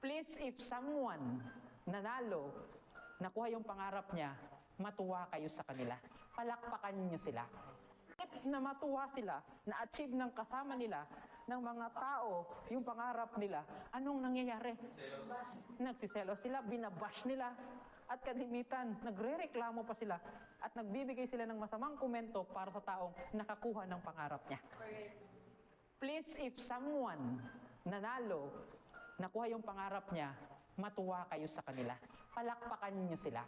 Please, if someone nanalo, nakuha yung pangarap niya, matuwa kayo sa kanila. Palakpakan niyo sila. Kahit na matuwa sila, na-achieve ng kasama nila, ng mga tao, yung pangarap nila, anong nangyayari? Nagsiselo sila, binabash nila, at kadimitan, nagre-reklamo pa sila, at nagbibigay sila ng masamang komento para sa taong nakakuha ng pangarap niya. Please, if someone nanalo, nakuha yung pangarap niya, matuwa kayo sa kanila. Palakpakan niyo sila.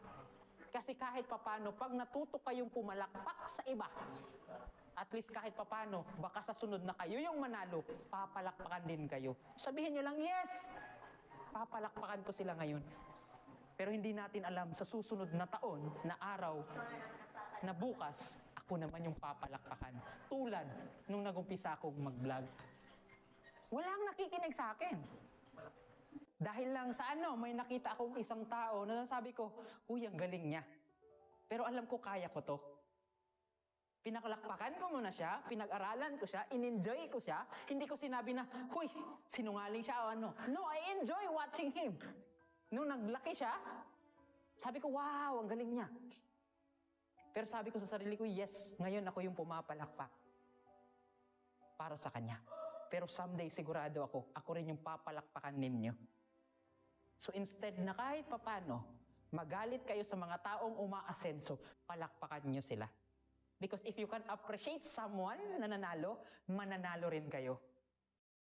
Kasi kahit papano, pag natuto kayong pumalakpak sa iba, at least kahit papano, baka sa sunod na kayo yung manalo, papalakpakan din kayo. Sabihin nyo lang, yes! Papalakpakan ko sila ngayon. Pero hindi natin alam sa susunod na taon, na araw, na bukas, ako naman yung papalakpakan. Tulad nung nag-umpisa akong mag-vlog. Walang nakikinig sa akin. Dahil lang sa may nakita akong isang tao na nasabi ko, uy, ang galing niya. Pero alam ko, kaya ko to. Pinakalakpakan ko muna siya, pinag-aralan ko siya, in-enjoy ko siya. Hindi ko sinabi na, huy, sinungaling siya o ano. No, I enjoy watching him. Nung naglaki siya, sabi ko, wow, ang galing niya. Pero sabi ko sa sarili ko, yes, ngayon ako yung pumapalakpak para sa kanya. Pero someday sigurado ako rin yung papalakpakan ninyo. So instead na kahit papano, magalit kayo sa mga taong umaasenso, palakpakan nyo sila. Because if you can appreciate someone na nanalo, mananalo rin kayo.